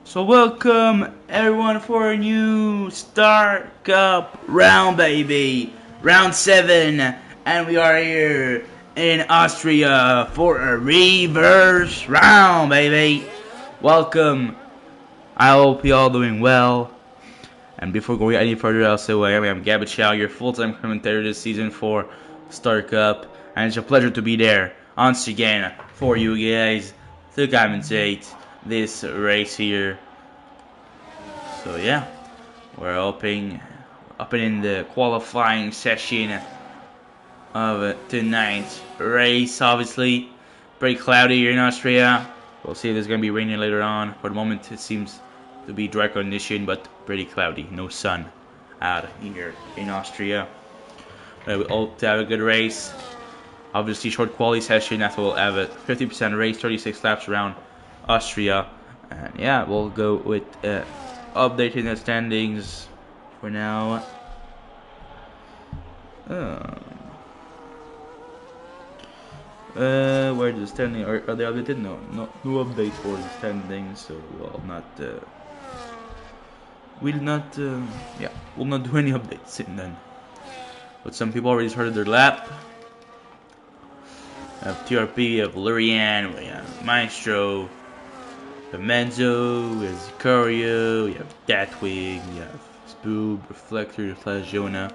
So welcome everyone for a new Star Cup round, baby. Round 7, and we are here in Austria for a reverse round, baby. Welcome. I hope you all doing well. And before going any further, I'll say I am Gabby Chow, your full-time commentator this season for Star Cup, and it's a pleasure to be there once again for you guys to commentate this race here. So yeah, we're opening in the qualifying session of tonight's race. Obviously, pretty cloudy here in Austria. We'll see if there's gonna be raining later on. For the moment, it seems to be dry condition, but pretty cloudy. No sun out here in Austria. We hope to have a good race. Obviously, short quality session. After we'll have a 50% race, 36 laps around Austria, and yeah, we'll go with updating the standings for now. Where the standing are they updated? No update for the standings. So we'll not we'll not do any updates in then. But some people already started their lap. We have TRP, we have Lurian, we have Maestro, we have Menzo, we have Zicario, we have Datwig, we have Spoob, Reflector, Flash Jonah.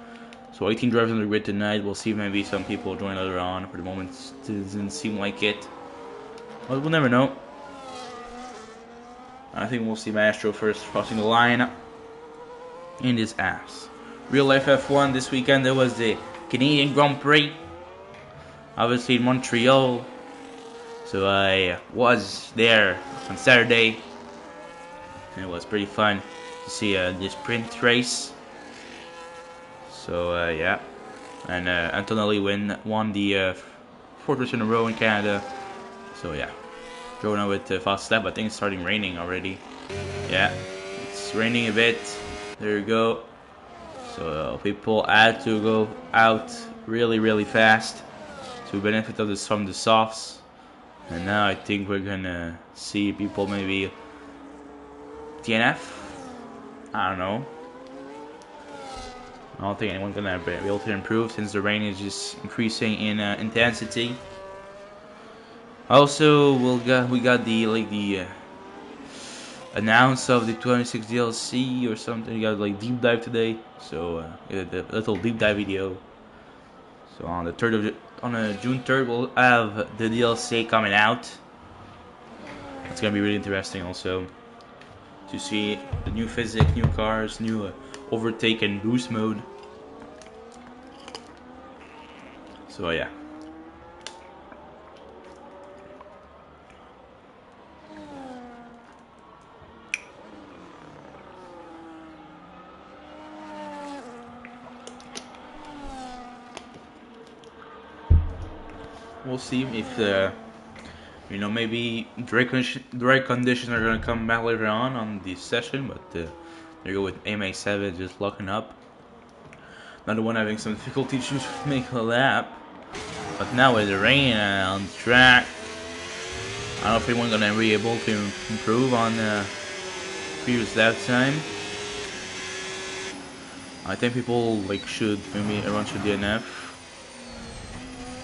So 18 drivers on the grid tonight. We'll see if maybe some people join later on. For the moment, it doesn't seem like it. But we'll never know. I think we'll see Maestro first crossing the line in his ass. Real life F1 this weekend. There was the Canadian Grand Prix. Obviously in Montreal. So I was there on Saturday. And it was pretty fun to see this sprint race. So yeah, and Antonelli won the fourth race in a row in Canada. So yeah, Jonah with the fast lap. I think it's starting raining already. Yeah, it's raining a bit. There you go. So people had to go out really fast to benefit of this from the softs. And now I think we're gonna see people maybe DNF. I don't know. I don't think anyone's gonna be able to improve since the rain is just increasing in intensity. Also, we got the announce of the 26 DLC or something. We got like deep dive today, so a little deep dive video. So on the June 3rd, we'll have the DLC coming out. It's gonna be really interesting also to see the new physics, new cars, new overtake and boost mode. So yeah. We'll see if maybe dry conditions are gonna come back later on the session, but there you go with MA7 just locking up. Another one having some difficulty to make a lap. But now with the rain on the track, I don't know if anyone's gonna be able to improve on the previous lap time. I think people maybe everyone should DNF.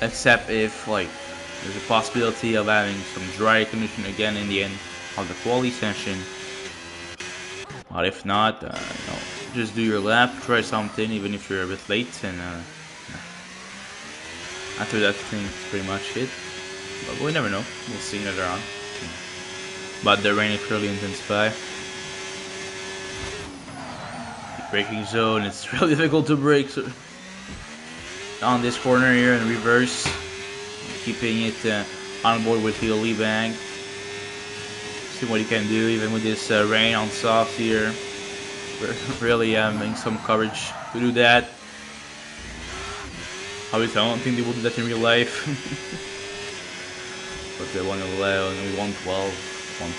Except if there's a possibility of having some dry condition again in the end of the quali session. But if not, just do your lap, try something, even if you're a bit late, and after that, I think it's pretty much it. But we never know. We'll see later on. But the rain is really intensify. The braking zone, it's really difficult to brake. So on this corner here in reverse, keeping it on board with heel lead bank. See what you can do even with this rain on soft here. We're really having some courage to do that. Obviously I don't think they will do that in real life. But they're 111, 112,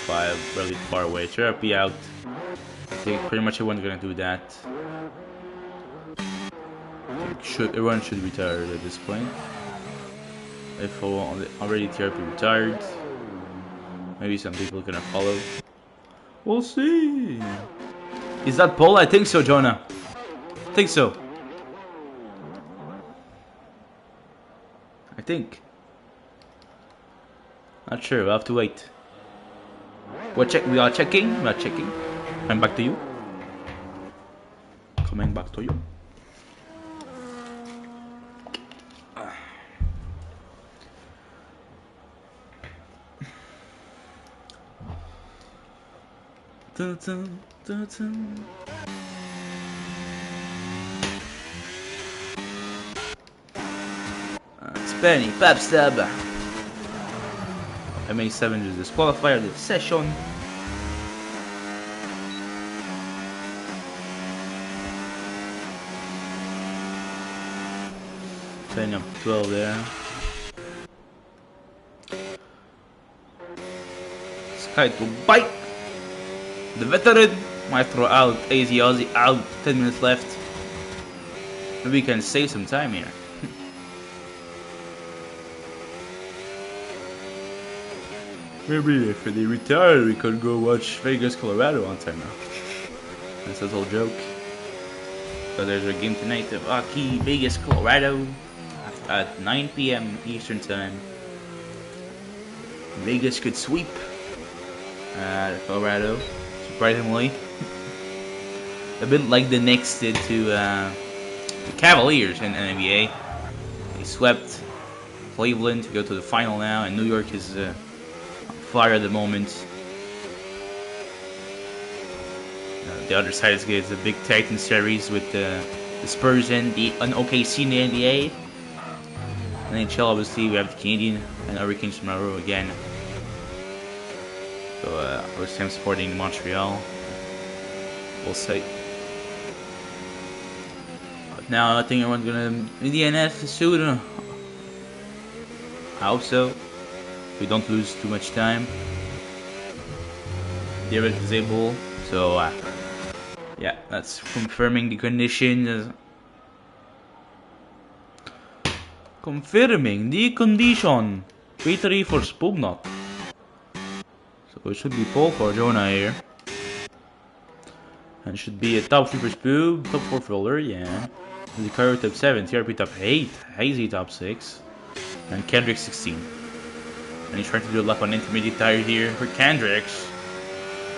1.5, really far away. Therapy out. I think pretty much everyone's gonna do that. Everyone should retire at this point. If already TRP retired, maybe some people are gonna follow. We'll see. Is that pole? I think so, Jonah. I think so. I think. Not sure. We'll have to wait. We'll check. We are checking. We are checking. Coming back to you. Coming back to you. Dun, dun, dun, dun. Spenny, Pap Stab. MA7 is disqualified of the session. Turning up 12 there. Sky to bite. The veteran might throw out AZ Aussie out. 10 minutes left. Maybe we can save some time here. Maybe if they retire, we could go watch Vegas, Colorado on time now. That's a little joke. So there's a game tonight of Aki, Vegas, Colorado at 9 p.m. Eastern time. Vegas could sweep Colorado, surprisingly. A bit like the Knicks did to the Cavaliers in NBA. They swept Cleveland to go to the final now, and New York is on fire at the moment. The other side is good. It's a big tag team series with the Spurs and OKC in the NBA. NHL, obviously, we have the Canadian and Hurricanes tomorrow again. So, I'm supporting Montreal. We'll see. But now, I think everyone's gonna be the NF soon. I hope so. We don't lose too much time. Derek is able, so yeah, that's confirming the condition. Confirming the condition. Victory for Spugnot. So it should be pole for Jonah here. And it should be a top 3 for Spoog, top 4 for Fuller, yeah. The Cairo top 7, TRP top 8, Hazy top 6, and Kendrick 16. And he's trying to do a lap on intermediate tire here for Kendricks.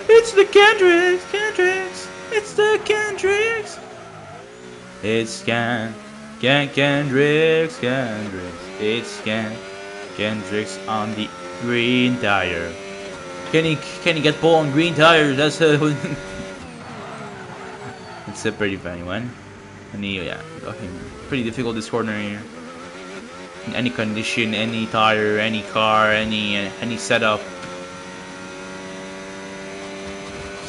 It's the Kendricks! It's the Kendricks! It's Kendricks. It's Kendricks on the green tire. Can he get pole on green tires? That's a it's a pretty funny one. And pretty difficult this corner here. In any condition, any tire, any car, any setup.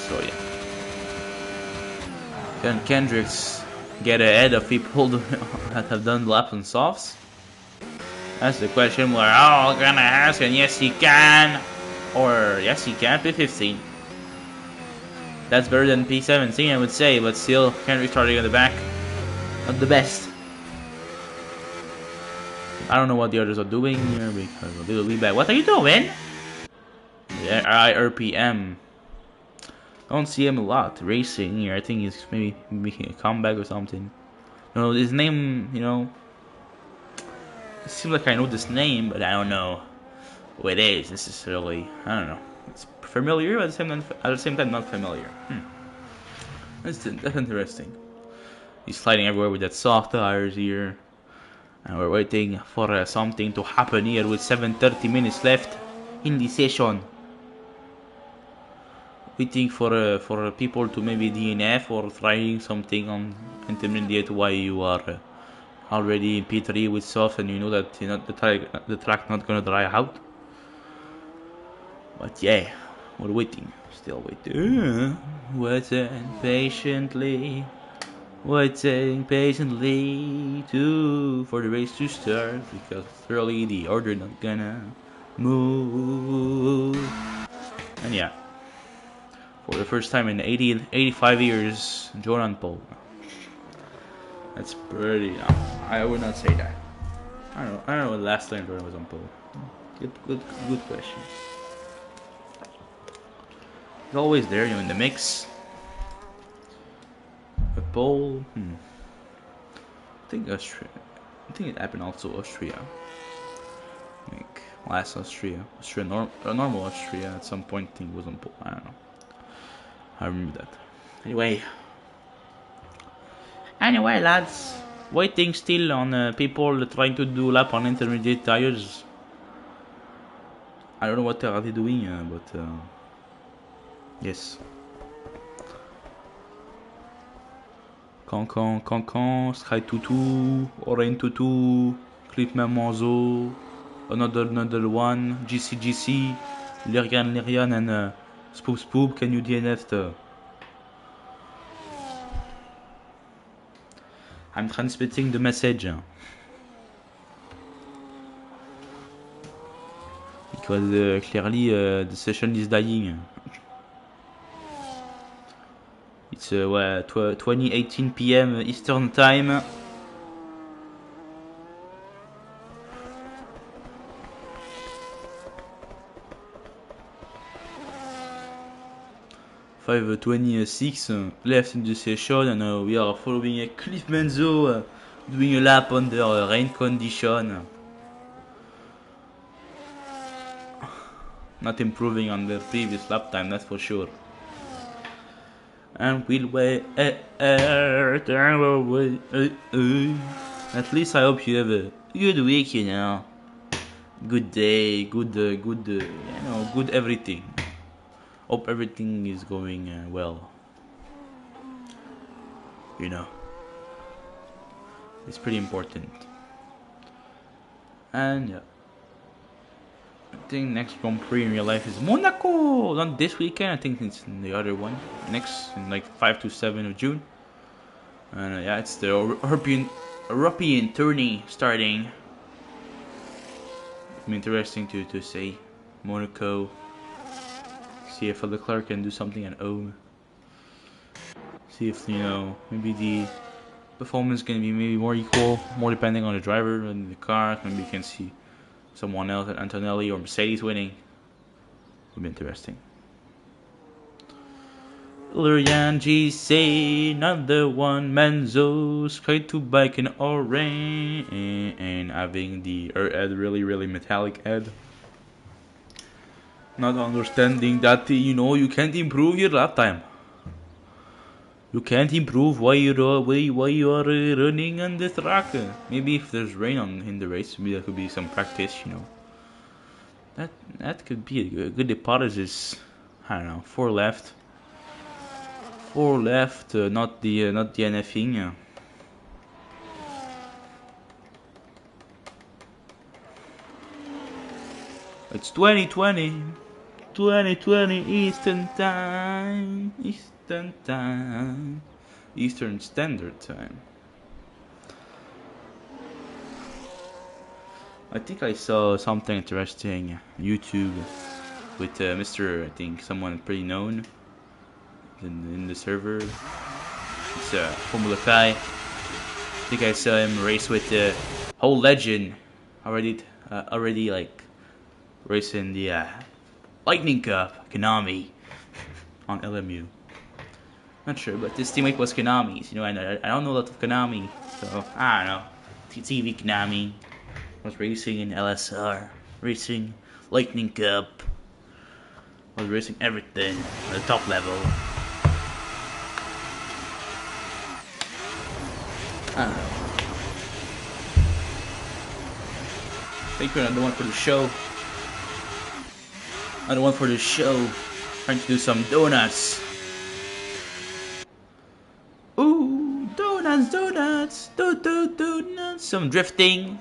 So yeah. Can Kendricks get ahead of people that have done laps on softs? That's the question we're all gonna ask, and yes he can. Or yes he can, P15. That's better than P17 I would say, but still Kendrick starting at the back. Not the best. I don't know what the others are doing here because a little bit back. What are you doing? Yeah, RPM. Don't see him a lot racing here. I think he's maybe making a comeback or something. His name, it seems like I know this name, but I don't know who it is necessarily. I don't know. It's familiar, but at the same time not familiar. That's interesting. He's sliding everywhere with that soft tires here. And we're waiting for something to happen here with 7:30 minutes left in the session. Waiting for people to maybe DNF or trying something on intermediate while you are already in P3 with soft and you know that the track not gonna dry out. But yeah, we're waiting, still waiting, waiting patiently for the race to start because early the order not gonna move. And yeah, for the first time in 85 years, Jordan Pole. That's pretty. I would not say that. I don't know when the last time Jordan was on pole. Good question. He's always there, in the mix. A pole. I think Austria. I think it happened also Austria. Like last Austria, normal Austria. At some point, I think it was on pole. I don't know. I remember that. Anyway, lads, waiting still on people trying to do lap on intermediate tires. I don't know what are they doing, but yes. Cancan, Sky Tutu, Orange Tutu, Clip Mamanzo, another one, GC, Lirian, and Spoop, can you DNF? I'm transmitting the message. Because clearly the session is dying. It's 20:18 p.m. Eastern Time. (5:26) left in the session, and we are following Cliff Menzo doing a lap under rain condition. Not improving on the previous lap time, that's for sure. And we'll wait. At least I hope you have a good week, Good day, good everything. Hope everything is going well. It's pretty important. And yeah. I think next Grand Prix in real life is Monaco. Not this weekend. I think it's the other one. Next, in like 5 to 7 of June. And yeah, it's the European tourney starting. It'll be interesting to say Monaco. See if Leclerc can do something at home. See if maybe the performance can be maybe more equal, more depending on the driver and the car. Maybe you can see someone else at Antonelli or Mercedes winning. Would be interesting. Lurian GC, another one, Menzo, Sky to bike in orange, and having the head really metallic head. Not understanding that you can't improve your lap time. You can't improve while you are running on the track. Maybe if there's rain in the race, maybe that could be some practice. That could be a good hypothesis. I don't know. 4 left. 4 left. Not DNFing. It's 2020. 2020 Eastern Time. Eastern Standard Time. I think I saw something interesting on YouTube with Mr. I think someone pretty known in the server. It's Formula Kai. I think I saw him race with the whole legend already like racing the Lightning Cup Konami on LMU. Not sure, but this teammate was Konami's. And I don't know a lot of Konami, so I don't know. TV Konami was racing in LSR, racing Lightning Cup, was racing everything at the top level. I don't know. Thank you, another one for the show. Another one for the show. Trying to do some donuts. Ooh, donuts. Donuts. Some drifting.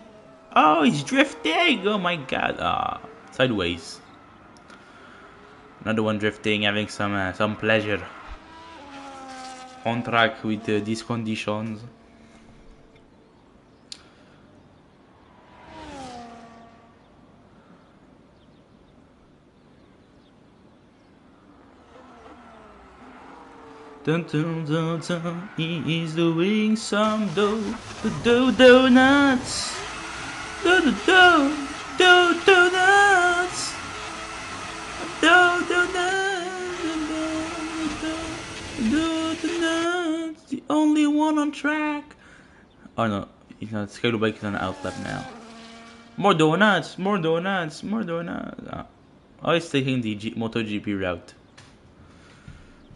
Oh, he's drifting. Oh my god. Sideways. Another one drifting, having some pleasure. On track with these conditions. Dun, he's doing some donuts. Donuts. Donuts. one on track. Oh no, he's not. Skydoo Bike is on the outlap now. More donuts, more donuts, more donuts. Oh, he's taking the MotoGP route.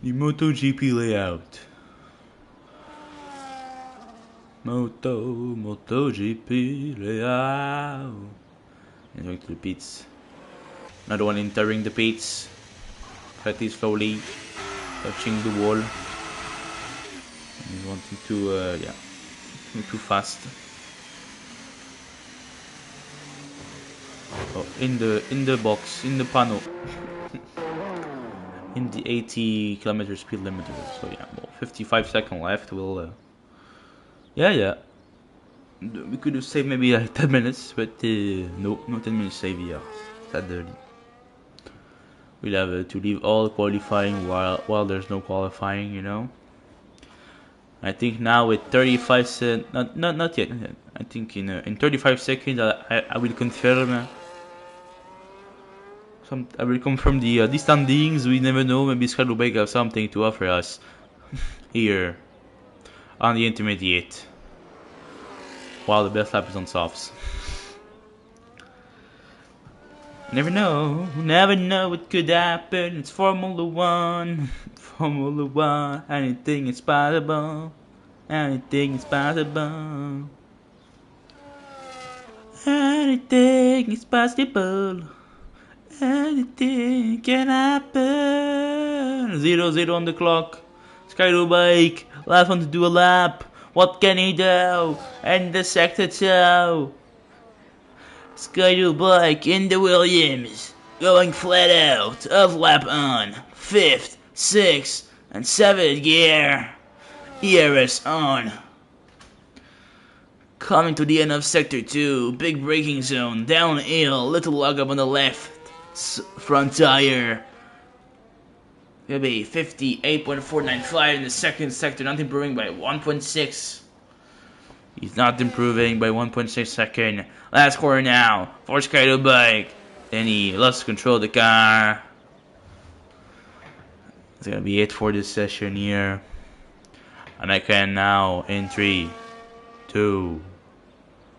The MotoGP layout. MotoGP layout. He's going to the pits. Another one entering the pits. Pretty slowly. Touching the wall. He's wanting to, yeah. Too fast. Oh, in the box, in the panel. In the 80 kilometer speed limit. So yeah, well, 55 seconds left. We'll, yeah. We could have saved maybe like 10 minutes, but no, not 10 minutes save here. That early. We'll have to leave all qualifying while there's no qualifying, you know. I think now with 35 seconds, not yet. I think in 35 seconds I will confirm. I will confirm the standings. We never know. Maybe Skydoo Bike have something to offer us here on the intermediate, while the best lap is on softs. Never know what could happen. It's Formula One, Formula One. Anything is possible. Anything is possible. Anything is possible. Anything can happen. 0-0 on the clock. Skydoo Bike, last one to do a lap. What can he do? And the sector 2. Skydoo Bike in the Williams, going flat out of lap on 5th, 6th, and 7th gear. ERS on. Coming to the end of sector 2, big braking zone, downhill, little log up on the left front tire. Gonna be 58.495 in the second sector, not improving by 1.6. He's not improving by 1.6 second. Last corner now for Skydoo Bike. Then he lost control of the car. That's gonna be it for this session here. And I can now, in 3, 2,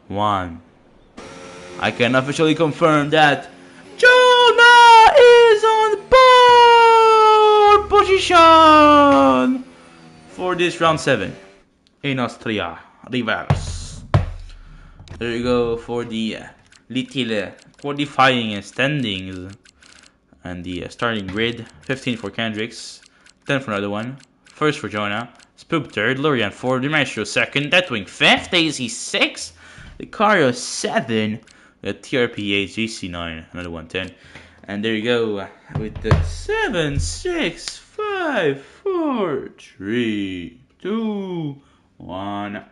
1. I can officially confirm that Jonah is on pole position for this round 7 in Austria. Reverse. There you go for the little qualifying standings and the starting grid. 15 for Kendricks, 10 for another one, first for Jonah, Spoop 3rd, Lorian 4th, Dimaestro 2nd, Deathwing 5th, Daisy 6th, Lucario 7th, the TRPA GC9, another one 10. And there you go with the 7, 6, 5, 4, 3, 2, 1.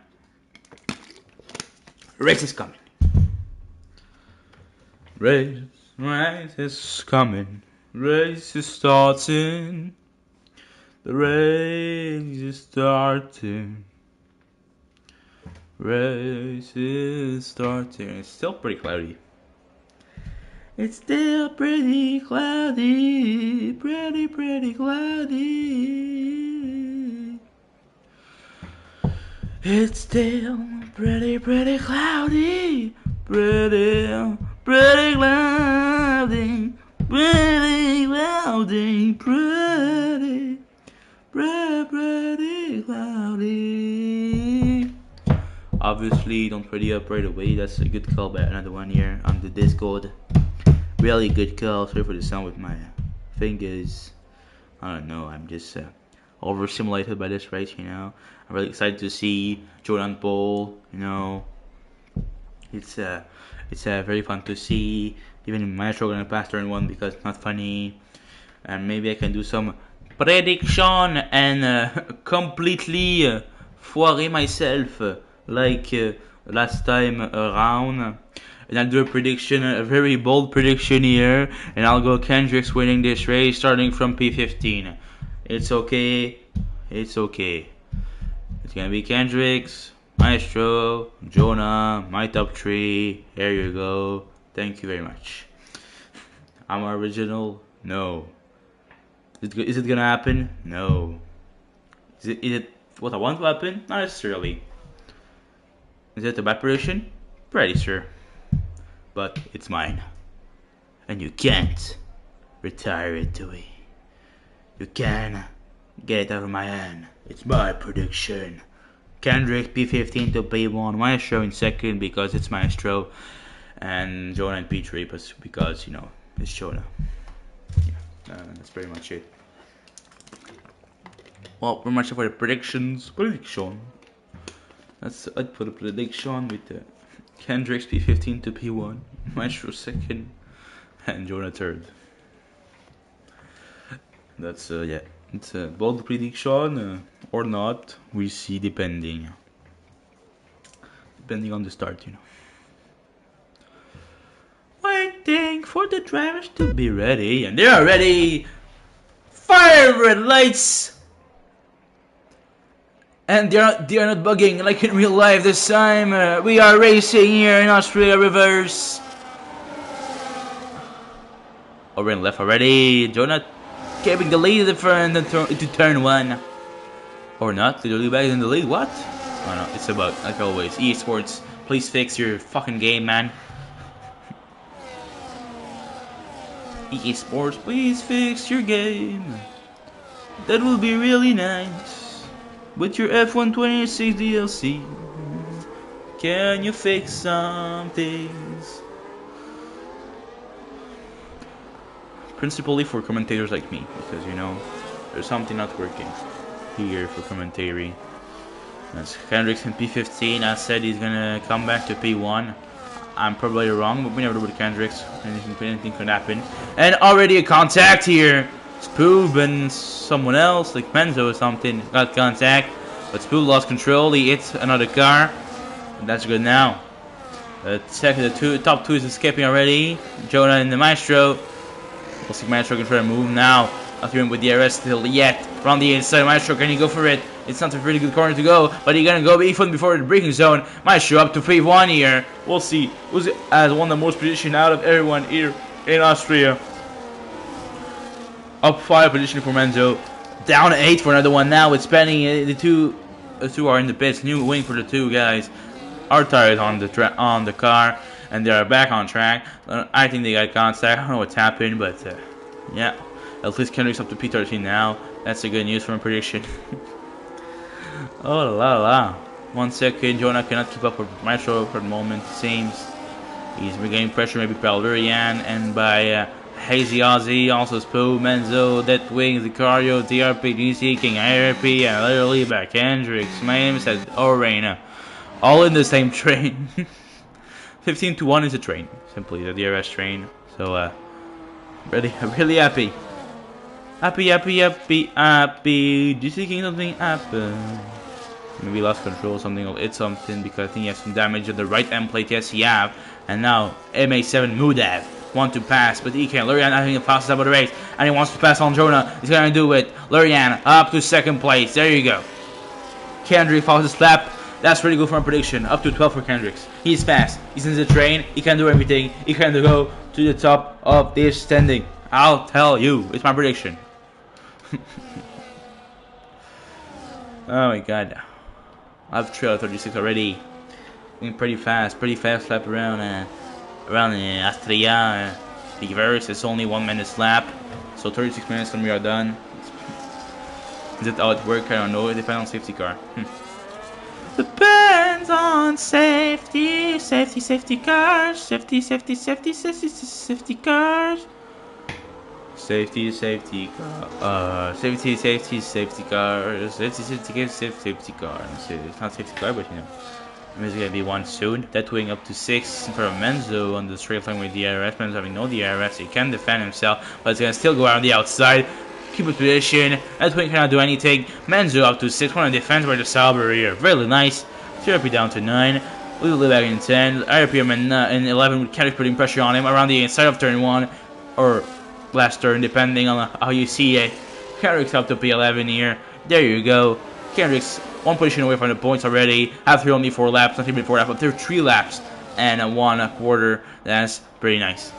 Race is coming. Race is coming. Race is starting. The race is starting. Race is starting. It's still pretty cloudy. It's still pretty cloudy. Pretty cloudy. It's still pretty cloudy. Pretty cloudy. Pretty cloudy. Pretty cloudy. Obviously, don't pretty up right away. That's a good call by another one here on the Discord. Really good call. Sorry for the sound with my fingers. I don't know. I'm just overstimulated by this race, you know. I'm really excited to see Jordan Paul. You know, it's very fun to see. Even Maestro gonna pass turn 1 because it's not funny, and maybe I can do some prediction and completely foirer myself like last time around. And I'll do a prediction, a very bold prediction here, and I'll go Kendricks winning this race starting from P15. It's okay. It's okay. It's gonna be Kendricks, Maestro, Jonah, my top 3. Here you go. Thank you very much. I'm original? No. Is it gonna happen? No. Is it what I want to happen? Not necessarily. Is it a bad prediction? Pretty sure. But it's mine. And you can't retire it, Dewey. You can get it out of my hand. It's my prediction. Kendrick P15 to P1. Maestro in second because it's Maestro. And Jonah in P3 because, you know, it's Jonah. Yeah, that's pretty much it. Well, pretty much for the predictions. Prediction. That's it for the prediction with Kendrick's P15 to P1. Maestro second. And Jonah third. That's yeah. It's a bold prediction or not. We see depending on the start, you know. Waiting for the drivers to be ready, and they are ready. Fire red lights, and they are not bugging like in real life this time. We are racing here in Austria reverse. Oh, we're in left already. Jonah keeping the lead in the front into turn 1. Or not, to the back in the lead, what? Oh no, it's about, like always, eSports. Please fix your fucking game, man. eSports, please fix your game. That will be really nice. With your F126 DLC. Can you fix some things? Principally for commentators like me, because you know there's something not working here for commentary. That's Hendricks in P15. I said he's gonna come back to P1. I'm probably wrong, but we never know with Hendricks. Anything could happen. And already a contact here. Spoob and someone else, like Menzo or something, got contact. But Spoob lost control. He hit another car. And that's good now. The top two is escaping already. Jonah and the Maestro. We'll see Maestro can try to move now. Not even with the DRS still yet. Around the inside, Maestro, can he go for it? It's not a really good corner to go, but he's gonna go even before the braking zone. Maestro up to P1 here. We'll see. Who's as one of the most positioned out of everyone here in Austria. Up 5 position for Menzo. Down 8 for another one now. It's Penny. The two are in the pits. New wing for the two guys. Our tires on the car, and they are back on track. I think they got contact. I don't know what's happened, but yeah. At least Kendrick's up to P13 now. That's a good news for my prediction. Oh la la. 1 second. Jonah cannot keep up with Maestro for the moment. It seems he's regaining pressure, maybe by Lurian and by Hazy Ozzy, also Spoo, Menzo, Dead Wings, Vicario, DRP, DC, King IRP, and literally by Kendrick's. My name is Orena. All in the same train. 15 to 1 is a train. Simply the DRS train. So really happy. Happy. Do you think something happened? Maybe lost control, something or it's something, because I think he has some damage on the right end plate. Yes, he have. And now MA7 Mudav want to pass, but he can't. Lurian having the fastest out of the race, and he wants to pass on Jonah. He's gonna do it. Lurian up to second place. There you go. Kendrick follows his lap. That's really good for my prediction. Up to 12 for Kendricks. He's fast. He's in the train. He can do everything. He can go to the top of this standing. I'll tell you. It's my prediction. Oh my god. I've trailed 36 already. Going pretty fast lap around Austria. The verse is only 1 minute lap. So 36 minutes and we are done. Is it how it works? I don't know. It depends on safety car. Depends on safety cars. Safety cars. Safety cars. It's not safety car, but you know. There's gonna be one soon. That wing up to 6 for Menzo on the straight line with DRS. Menzo having no DRS, he can defend himself, but it's gonna still go around the outside. Keep his position. That wing cannot do anything. Menzo up to 6. One defense by the Sauber here. Really nice. TRP down to 9. Little back in 10. IRPM in 11 with Kendrick putting pressure on him around the inside of turn 1 or last turn, depending on how you see it. Kendrick's up to P11 here. There you go. Kendrick's 1 position away from the points already. After only 4 laps, not even 4 laps, but 3 laps and 1/4. That's pretty nice.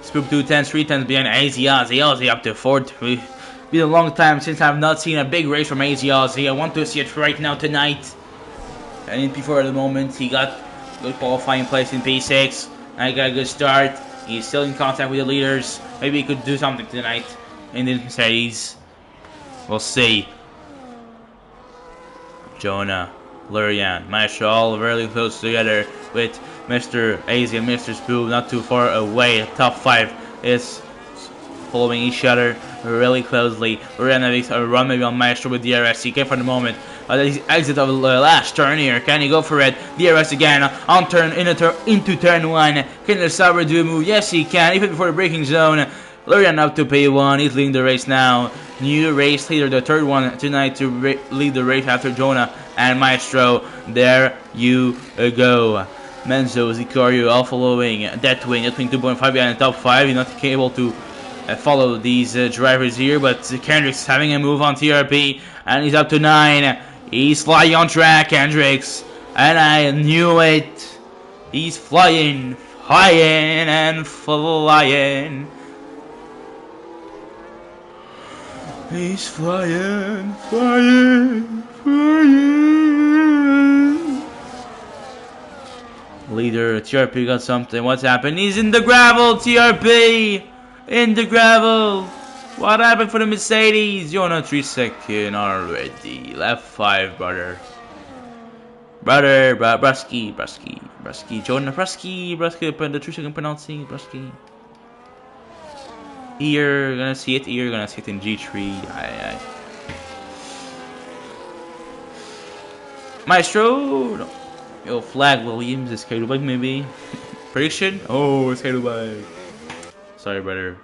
Spook 2 10s, 3 10s behind AZ Ozzy up to 4th. been a long time since I've not seen a big race from AZ Aussie. I want to see it right now tonight. And before the moment, he got good qualifying place in P6. I got a good start. He's still in contact with the leaders. Maybe he could do something tonight in the Mercedes. We'll see. Jonah, Lurian, Maestro all really close together with Mr. AZ and Mr. Spoob not too far away. Top 5 is following each other really closely. Lurian makes a run maybe on Maestro with DRS. He came for the moment. The exit of the last turn here. Can he go for it? DRS again on turn into turn 1. Can the Sauber do a move? Yes, he can. Even before the braking zone. Lurian up to P1. He's leading the race now. New race leader, the third one tonight to lead the race after Jonah and Maestro. There you go. Menzo, Zicario all following Deathwing 2.5 behind the top 5. He's not able to follow these drivers here, but Kendrick's having a move on TRP and he's up to 9. He's flying on track, Kendricks, and I knew it. He's flying and flying. He's flying. Leader, TRP got something. What's happened? He's in the gravel, TRP! In the gravel! What happened for the Mercedes? You're on 3 seconds already. Left 5, brother. Brusky. Jonah Brusky, the 3 second penalty, Brusky. Here, gonna see it here, gonna see it in G3. Maestro! No. Yo, flag Williams, is Kado bike maybe? Prediction? Oh, it's Kado bike. Sorry, brother.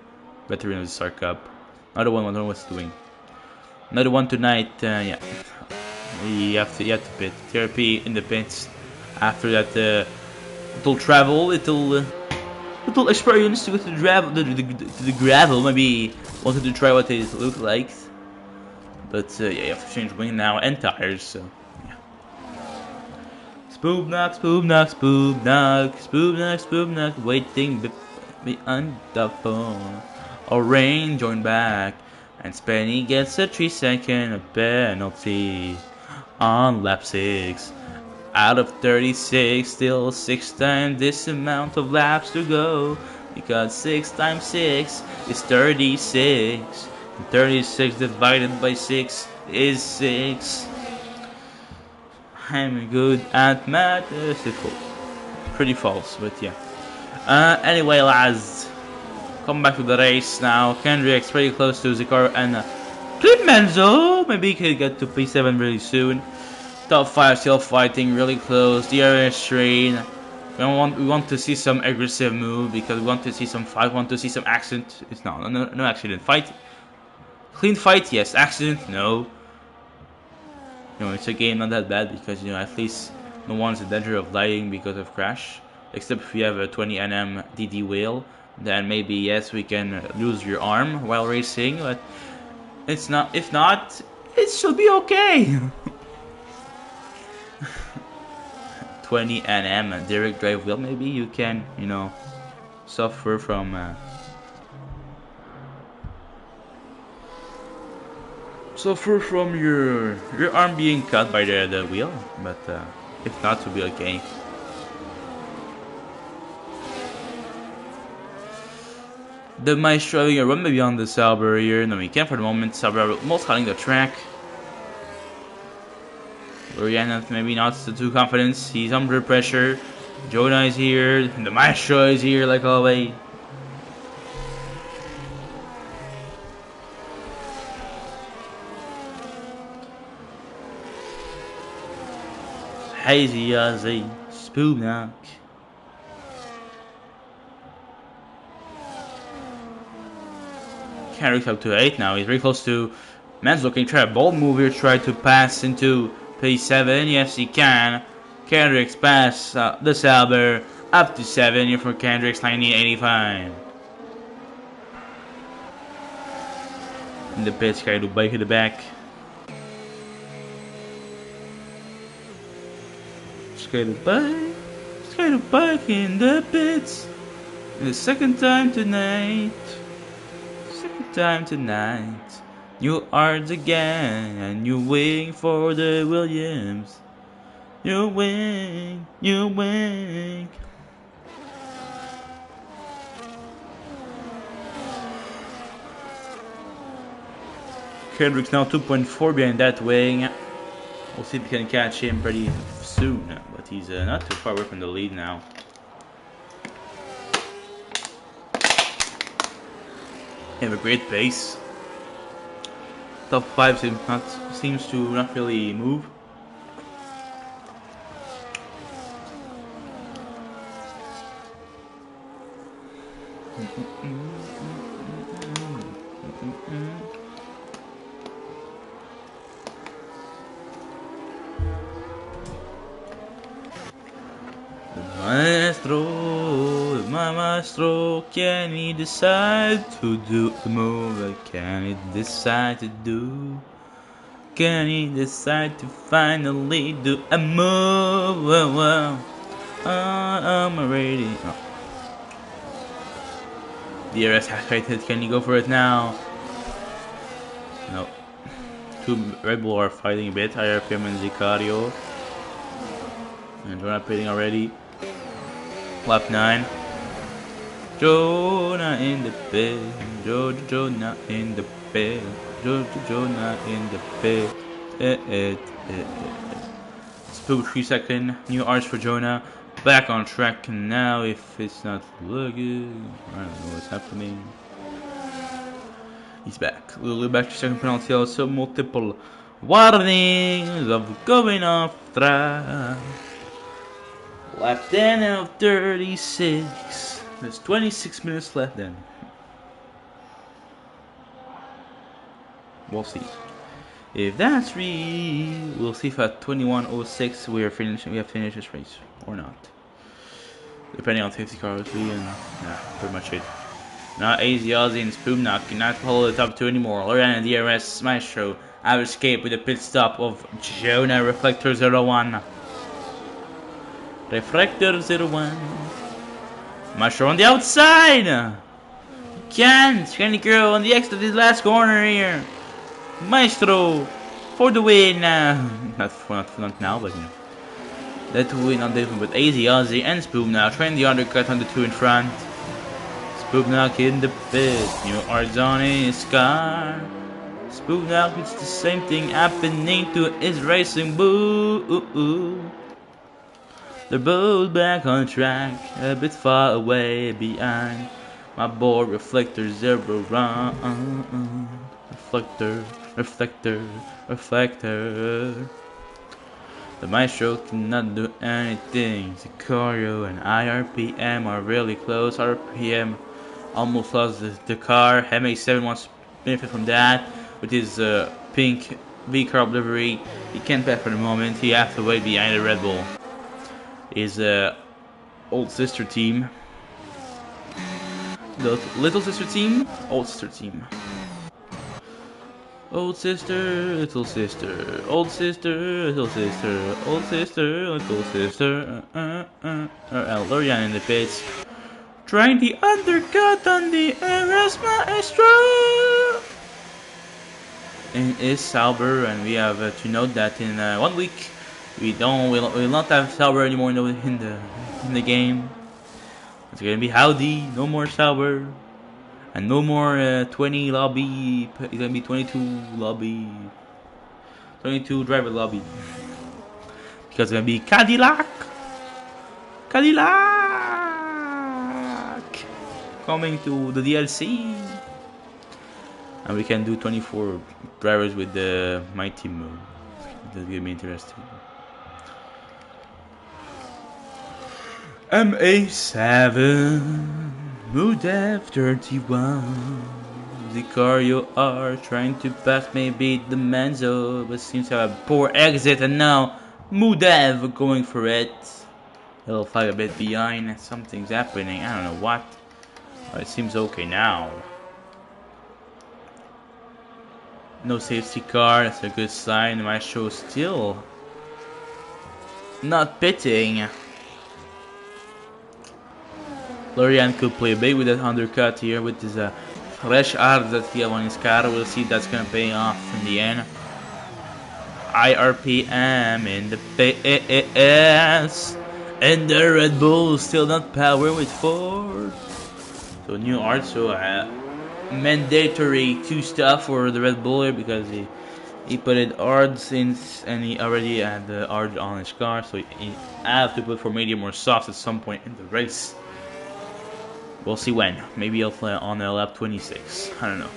Veteran of the Star Cup. Another one, I don't know what's doing. Another one tonight, yeah. You have to pit. TRP in the pits. After that little travel, little experience to go to the gravel. Maybe wanted to try what it looked like. But yeah, you have to change wing now and tires, so yeah. Spoob knock, waiting behind the phone. Rain joined back, and Spenny gets a 3 second penalty on lap 6. Out of 36, still 6 times this amount of laps to go, because 6 times 6 is 36, and 36 divided by 6 is 6. I'm good at math. Pretty false, but yeah. Anyway, lads, come back to the race now. Kendrick's pretty close to Zicario and Menzo. Maybe he could get to P7 really soon. Top 5 still fighting, really close. DRS train. We want to see some aggressive move because we want to see some fight. We want to see some accident. It's no accident. Fight. Clean fight, yes. Accident, no. It's a game not that bad because at least no one's in danger of dying because of crash. Except if you have a 20 Nm DD wheel, then maybe yes we can lose your arm while racing. But it's not. If not, it should be okay. 20 Nm direct drive wheel, maybe you can suffer from your arm being cut by the wheel, but if not, to be okay. The Maestro having a run maybe on the Sauber here. No, he can't for the moment. Sauber almost cutting the track. Lurian maybe not too confident. He's under pressure. Jonah is here. And the Maestro is here like always. Hazy as a spoon knock. Kendrick's up to 8 now. He's very close to Men's looking. Try a bold move here. Try to pass into P7. Yes, he can. Kendrick's pass the Sauber up to 7 here for Kendrick's 1985. In the pits, try to bike at the back. Skate bike in the pits. The second time tonight. You are the gang, and you waiting for the Williams. You win, you win. Kendrick's now 2.4 behind that wing. We'll see if we can catch him pretty soon, but he's not too far away from the lead now. They have a great pace. Top 5 seems to not really move. Maestro, can he decide to do the move? Can he decide to do? Can he decide to finally do a move? I'm ready. Oh. DRS has created. Can he go for it now? No. Two Red Bull are fighting a bit. IRPM and Zicario. And Jonah pitting already. Lap 9. Jonah in the pit. Jonah in the pit. Jonah in the pit. Spook 3 second. New arts for Jonah. Back on track now. If it's not looking, I don't know what's happening. He's back. A little back to second penalty. Also multiple warnings of going off track. Lap 10 out of 36. There's 26 minutes left then. We'll see. If that's real, we'll see if at 21:06 we have finished this race or not. Depending on safety car, and yeah, pretty much it. Now AZ Aussie and Spoomnock cannot hold the top 2 anymore. Lorian and DRS Maestro have escaped with a pit stop of Jonah Reflector 01. Reflector 01. Maestro on the outside! Can he go on the exit of this last corner here? Maestro for the win! Not now, but that win not different. But AZ Aussie and Spoom now trying the undercut on the 2 in front. Spoomnock in the pit. New arts on his car. Spoomnock, it's the same thing happening to his racing boo. They're both back on track, a bit far away behind. My boy Reflector 0 run. Reflector. The Maestro cannot do anything. Zicario and IRPM are really close. RPM almost lost the car. MA7 wants to benefit from that with his pink V-car livery. He can't pass for the moment. He has to wait behind the Red Bull. His old sister team. The little sister team? Old sister team. Old sister, little sister. Old sister, little sister. Old sister, little sister. Lorian in the pits. Trying the undercut on the RS Maestro. And is Sauber, and we have to note that in 1 week we'll not have Sauber anymore in the game. It's gonna be Howdy, no more Sauber, and no more 20 lobby. It's gonna be 22 lobby, 22 driver lobby, because it's gonna be Cadillac coming to the DLC, and we can do 24 drivers with my team mode. That's gonna be interesting. MA7 Mudev 31. Zicario are trying to pass maybe the Manzo, but seems to have a poor exit, and now Mudev going for it. He'll flag a bit behind. Something's happening. I don't know what. It seems okay now. No safety car. That's a good sign. My show still not pitting. Lorian could play big with that undercut here with his fresh art that he have on his car. We'll see if that's gonna pay off in the end. IRPM in the PS, and the Red Bull still not power with Ford. So new art, so mandatory 2-star for the Red Bull here because he put it hard since, and he already had the hard on his car, so he have to put for medium or soft at some point in the race. We'll see when. Maybe he'll play on the lap 26. I don't know.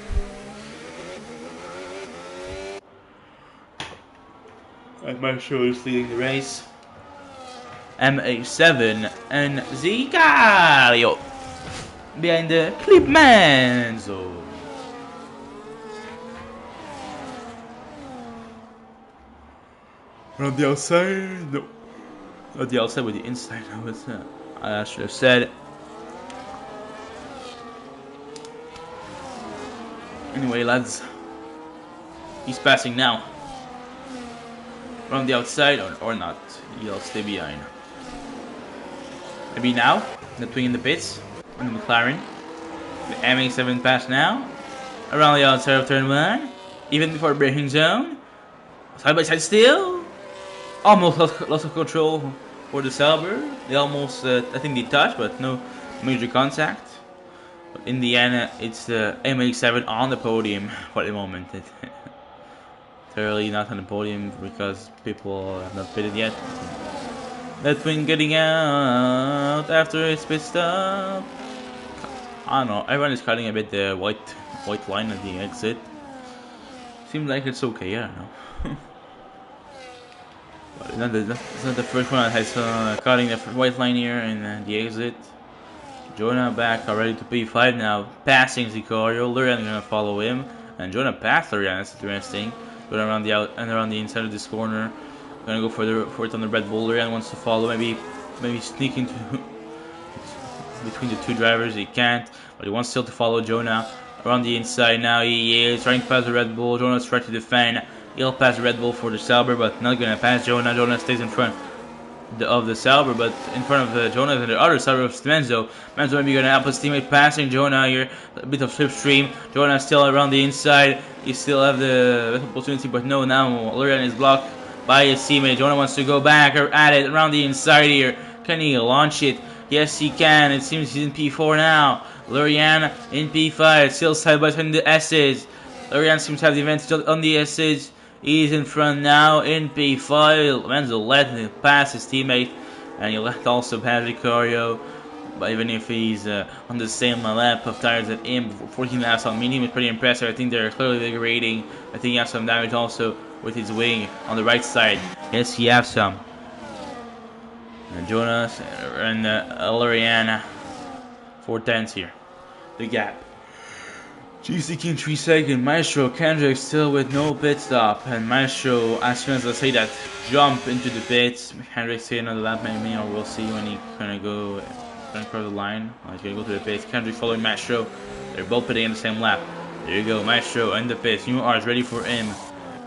And Marshall is leading the race. MA7 and Zicario behind the Clipmanzo. From the outside, no. Not the outside, but the inside. I should have said. Anyway, lads, he's passing now. From the outside or not, he'll stay behind. Maybe now, the twin in the pits, on the McLaren. The MA7 pass now. Around the outside of turn 1, even before braking zone. Side by side still. Almost lost of control for the Sauber. They almost, I think they touched, but no major contact. But in the end, it's the MA7 on the podium for the moment. Clearly not on the podium because people have not pitted yet. That twin getting out after his pit stop. I don't know, everyone is cutting a bit the white line at the exit. Seems like it's okay, I don't know. But it's not the first one that has cutting the white line here in the exit. Jonah back already to P5 now, passing Zicario. Lurian gonna follow him, and Jonah passed Lurian. That's interesting. Jonah around the out and around the inside of this corner, gonna go for it on the Red Bull. Lurian wants to follow, maybe sneak into between the two drivers. He can't, but he wants still to follow Jonah around the inside. Now he is trying to pass the Red Bull. Jonah's trying to defend. He'll pass the Red Bull for the Sauber, but not gonna pass Jonah. Jonah stays in front of the Sauber, but in front of Jonah and the other Sauber of Menzo. Menzo maybe gonna help his teammate passing Jonah here. A bit of slipstream. Jonah still around the inside. He still have the opportunity, but no, now Lurian is blocked by his teammate. Jonah wants to go back or at it around the inside here. Can he launch it? Yes, he can. It seems he's in P4 now. Lurian in P5, still side by side in the S's. Lurian seems to have the advantage on the S's. He's in front now in P5. Menzo let him pass his teammate, and he let also pass Zicario. But even if he's on the same lap of tires as him, 14 laps on medium is pretty impressive. I think they're clearly degrading. I think he has some damage also with his wing on the right side. Yes, he has some. And Jonas and Lurian, 4/10 here. The gap. GC in 3 seconds. Maestro Kendrick still with no pit stop, and Maestro, as soon as I say that, jump into the pits. Kendrick stay another lap maybe, or we'll see when he's gonna go across the line. He's gonna go to the pits. Kendrick following Maestro. They're both pitting in the same lap. There you go, Maestro in the pits. New R's ready for him.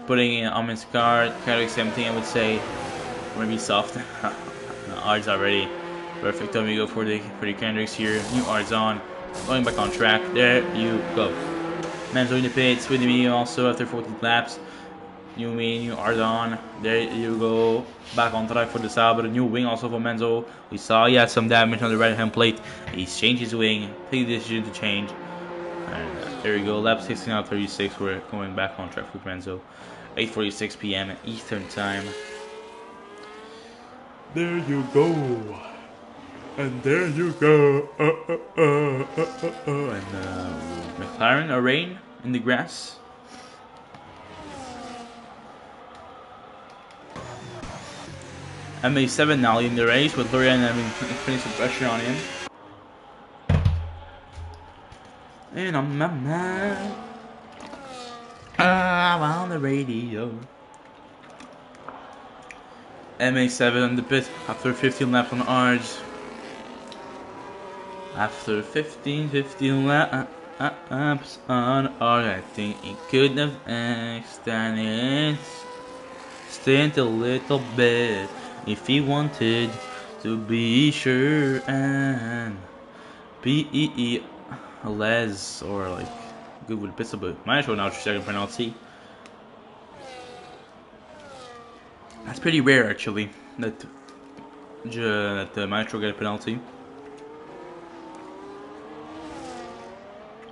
Putting in on his car. Kendrick same thing I would say. Maybe soft. R's already perfect. Time we go for the Kendricks here. New R's on. Going back on track. There you go. Menzo in the pits with me also after 14 laps. New Ardon. There you go. Back on track for the Sauber. New wing also for Menzo. We saw he had some damage on the right hand plate. He's changed his wing. Take the decision to change. And there you go. Lap 16 out of 36. We're going back on track with Menzo. 8:46 p.m. Eastern time. There you go. And there you go. And McLaren, a rain in the grass. MA7 now in the race with Lurian having putting some pressure on him. And on my mind, I'm on the radio. MA7 on the pit after 15 laps on Ards. After 15 laps on Ards, I think he could have extended a little bit if he wanted to be sure and be less or like good with the pistol, but Maestro now second penalty. That's pretty rare actually that the Maestro get a penalty.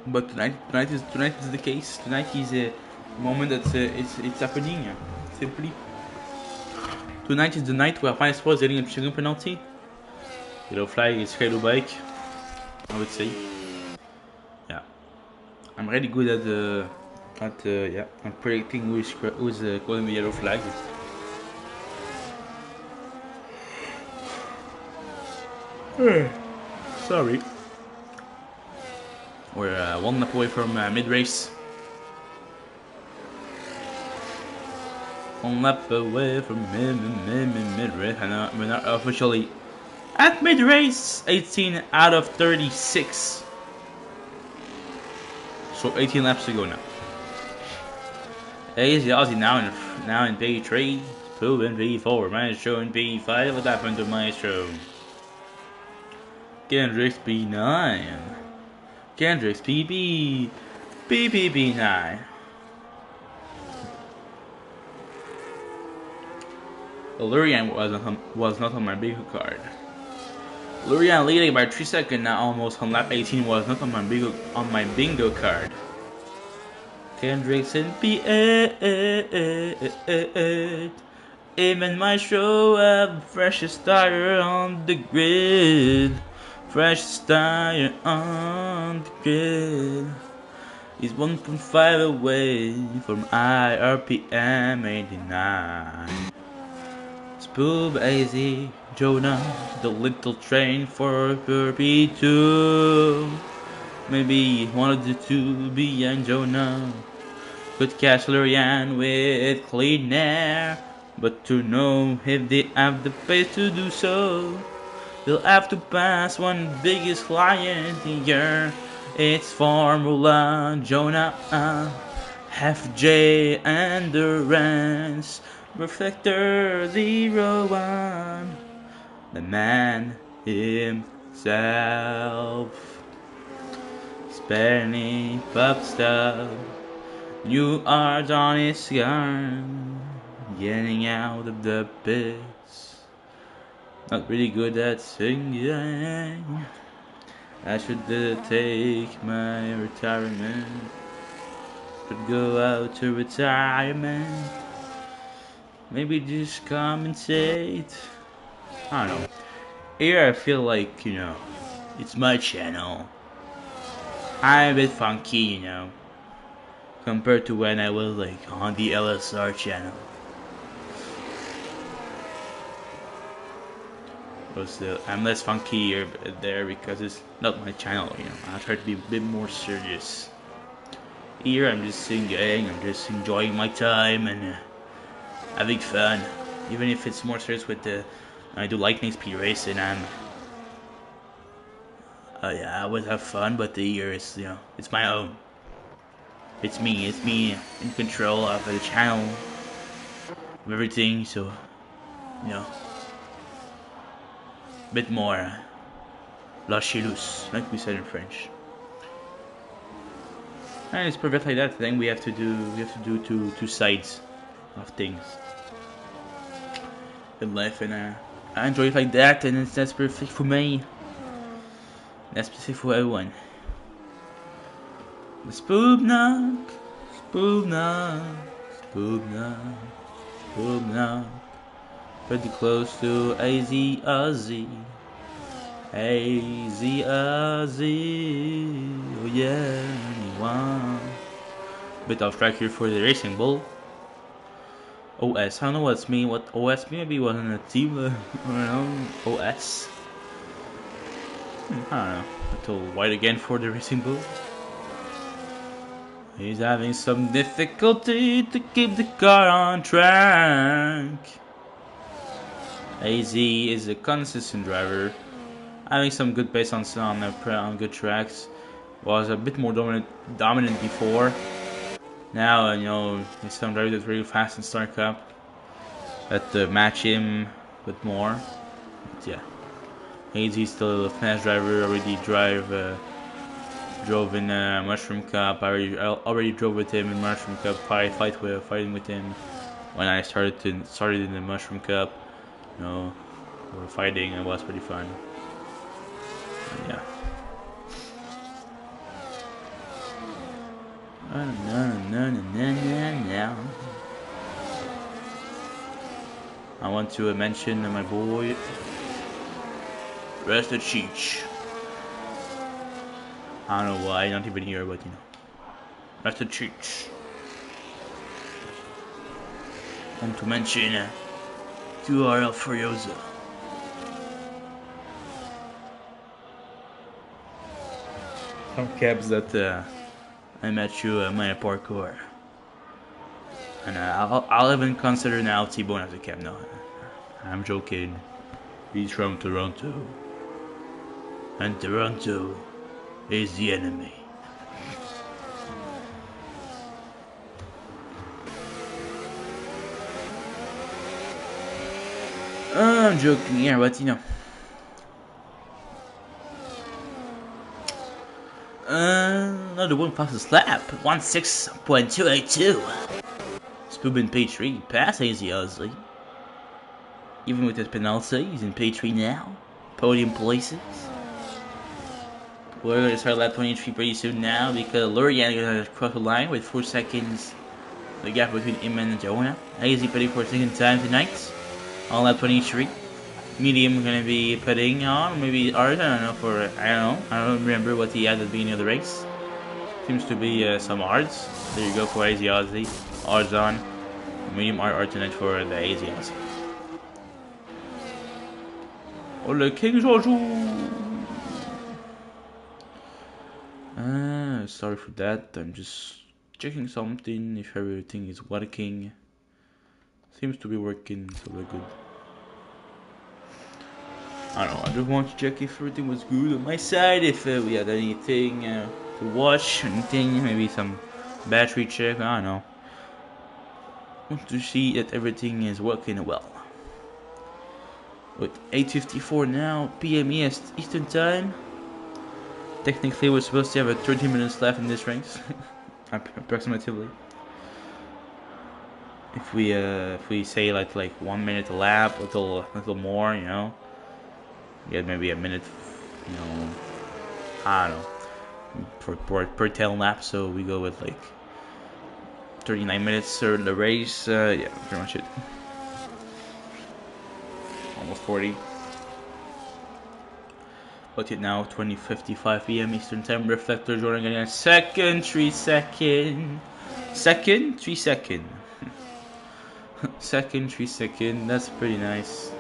But tonight is the case. Tonight is a moment that it's happening. Simply, tonight is the night where Fine Sports getting a second penalty. Yellow flag is Halo Bike, I would say. Yeah, I'm really good at yeah, I'm predicting who's calling the yellow flag. Sorry. We're 1 lap away from mid-race. 1 lap away from mid-race. And we're not officially at mid-race. 18 out of 36. So 18 laps to go now. Easy Aussie now in P3. Pooh in P4. Maestro in P5. What happened to Maestro? Kendrick's P9. Kendrick's PPP9. Lurian was not on my bingo card. Lurian leading by 3 seconds now, almost on lap 18, was not on my bingo card. Kendrick's in P8. Even Maestro have the freshest tire on the grid. Fresh tire on the grid. He's 1.5 away from IRPM 89. Spoob AZ, Jonah, the little train for P2. Maybe one of the two behind Jonah could catch Lurian with clean air, but to know if they have the pace to do so, they'll have to pass one of the biggest client here. It's Formula Jonah, FJ Endurance, Reflector 01, the man himself. Spenny Pop Stuff, you are on his gun, getting out of the pits. Not really good at singing. I should take my retirement. Should go out to retirement. Maybe just commentate. I don't know. Here I feel like, you know, it's my channel. I'm a bit funky, you know, compared to when I was like on the LSR channel. But still, I'm less funky here there because it's not my channel, you know. I try to be a bit more serious. Here I'm just singing, I'm just enjoying my time and having fun. Even if it's more serious with I do lightning speed racing, yeah, I would have fun, but the year is, you know, it's my own. It's me in control of the channel, of everything, so, you know, a bit more lâcher-loose, like we said in French. And it's perfect like that. Then we have to do two sides of things in life, and I enjoy it like that, and that's perfect for me. That's perfect for everyone. Spoob knock, spoob knock, spoob knock, spoob knock. Pretty close to AZ Aussie. AZ Aussie. Oh yeah, anyone. Bit off track here for the Racing Bull. OS, I don't know what's mean. What OS maybe wasn't a team. I don't know. OS. I don't know. A little white again for the Racing Bull. He's having some difficulty to keep the car on track. AZ is a consistent driver, having some good pace on good tracks. Was a bit more dominant before. Now, you know, there's some drivers that's really fast in Star Cup that match him a bit more. But yeah, AZ is still a fast driver. Already drive drove in Mushroom Cup. I already drove with him in Mushroom Cup. Fighting with him when I started in the Mushroom Cup. You know, we were fighting. It was pretty fun. And yeah. I want to mention my boy Rest of Cheech. I don't know why, not even here, but you know. Rest of Cheech. I want to mention QRL Furiosa. Some cabs that I met you my parkour. And I'll even consider now T-Bone as a cab. No, I'm joking. He's from Toronto. And Toronto is the enemy. I'm joking here, but you know. Another one passes lap. 16.282. Spoob in P3. Pass Easy Ozzy. Even with his penalty, he's in P3 now. Podium places. We're going to start lap 23 pretty soon now because Lurian is going to cross the line with 4 seconds. The gap between him and Jonah. Easy putting for a second time tonight. On lap 23. Medium going to be putting on, maybe ours, I don't remember what he had at the beginning of the race. Seems to be some ards. There you go for AZ Aussie. Ards on. Medium R tonight for the AZ Aussie. Oh, the King George! Sorry for that. I'm just checking something if everything is working. Seems to be working, so we're good. I don't know, I just want to check if everything was good on my side, if we had anything to watch, anything, maybe some battery check, I don't know. Want to see that everything is working well. With 8:54 now, PM Eastern Time. Technically we're supposed to have 30 minutes left in this race, approximately. If we say like 1 minute a lap, a little more, you know. Get maybe a minute, you know, I don't know, per tail lap, so we go with 39 minutes for the race, yeah, pretty much it. Almost 40. But it now 20:55 PM Eastern Time, reflector Jordan getting a second, 3 second. Second, 3 second. Second, 3 second, that's pretty nice.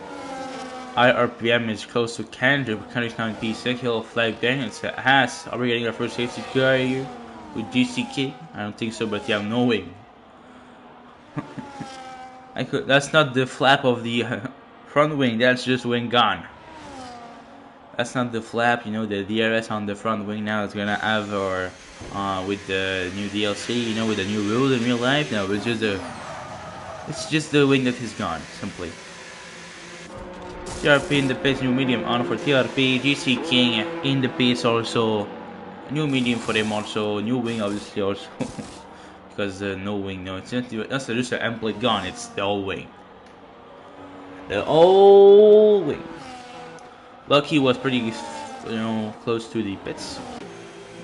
IRPM is close to Canada, but Canada's now in P6. Yellow flag there. It's a Haas. Are we getting our first safety car here with GCK? I don't think so, but yeah, I'm knowing. That's not the flap of the front wing. That's just wing gone. That's not the flap. You know, the DRS on the front wing now is gonna have, or with the new DLC. You know, with the new rules in real life. No, it's just the wing that is gone simply. TRP in the pits, new medium on for TRP, GC King in the pits also, new medium for him also, new wing obviously also, because no wing, no, it's not just an template gone, it's the whole wing. The whole wing. Lucky was pretty, you know, close to the pits.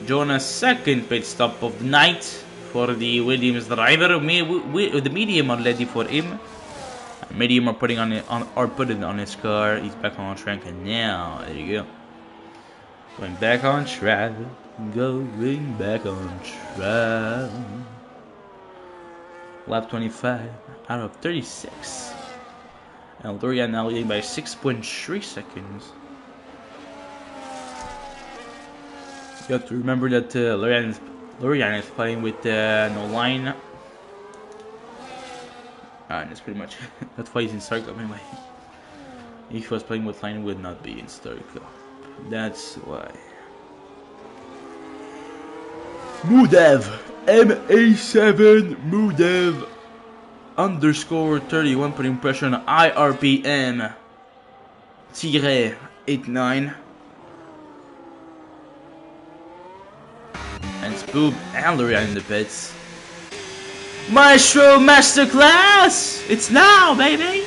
Jonah's second pit stop of the night for the Williams driver, the medium already for him. Medium are putting on his car. He's back on track, and now there you go. Going back on track. Going back on track. Lap 25 out of 36. And Lurian now leading by 6.3 seconds. You have to remember that Lurian is playing with no line. And that's pretty much that's why he's in Star Cup anyway. If he was playing with line, he would not be in Star Cup. That's why. Mudev MA7 Mudev underscore 31 putting pressure on IRPM -89. And Spoob and Lurian in the pits. Maestro Masterclass! It's now, baby!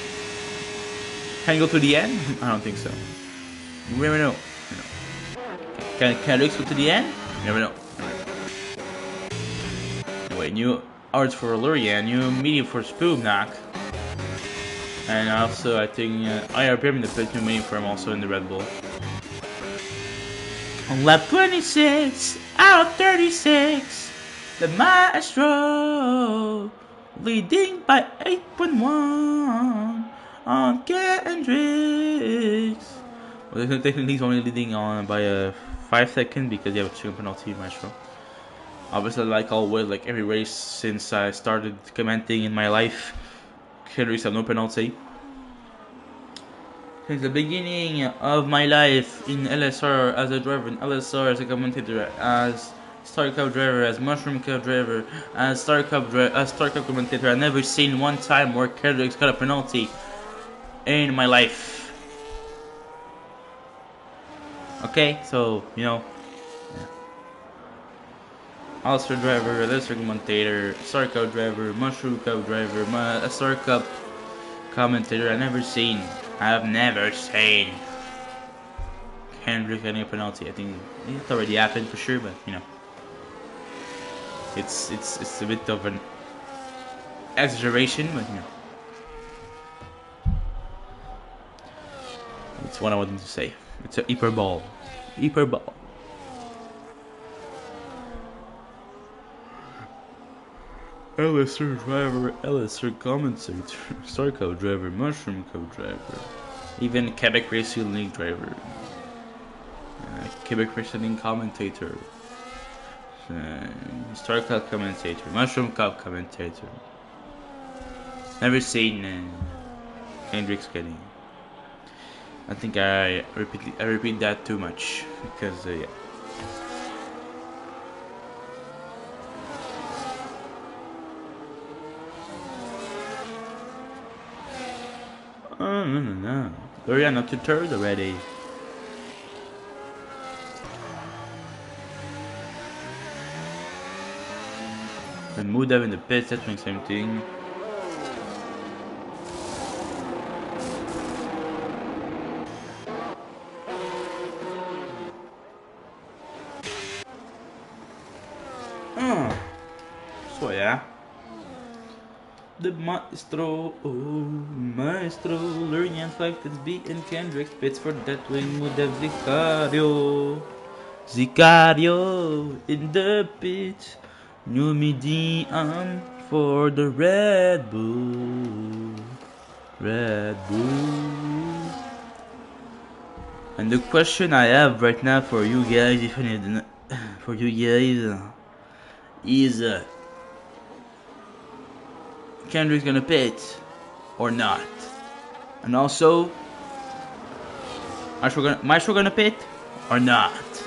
Can you go to the end? I don't think so. You never know. Can Lux go to the end? You never know. Anyway, new arts for Lurian, new medium for Spoob knock. And also, I think IRPM in the pit, new medium for him also in the Red Bull. On lap 26 out of 36, the Maestro leading by 8.1 on Kendricks. Well, technically he's only leading on by a 5 second because you have a chicken penalty, Maestro. Obviously, like always, like every race since I started commenting in my life, Kendricks have no penalty. Since the beginning of my life in LSR as a driver, in LSR as a commentator, as Star Cup driver, as Mushroom Cup driver, as Star Cup commentator, I've never seen one time where Kendricks got a penalty in my life. Okay, so you know, Austria driver, LSR commentator, Star Cup driver, Mushroom Cup driver, Star Cup commentator. I've never seen Kendrick getting a penalty. I think it already happened for sure, but you know, it's a bit of an exaggeration, but you know, it's what I wanted to say. It's a hyperbole. LSR driver, LSR commentator, Star Cup driver, Mushroom Cup driver, even Quebec Racing League driver, Quebec Racing League commentator, Star Cup commentator, Mushroom Cup commentator. Never seen Kendricks getting. I think I repeat that too much because yeah. Oh, no. Lurian up to third already. And Mudav in the pits, that's doing the same thing. So yeah. The Maestro, Lurian Falcons beating Kendricks pits for that win with the Zicario in the pits, new medium for the Red Bull. And the question I have right now for you guys, is Kendrick's gonna pit or not? And also, Maestro gonna pit or not?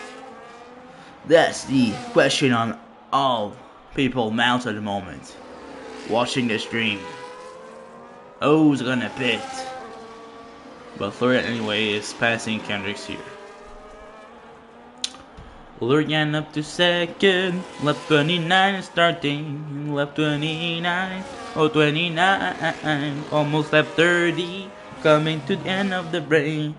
That's the question on all people's mouths at the moment watching the stream. Who's gonna pit? But Lurian anyway is passing Kendricks here. Lurian up to second, lap 29 starting, lap 29, 29, almost lap 30, coming to the end of the race,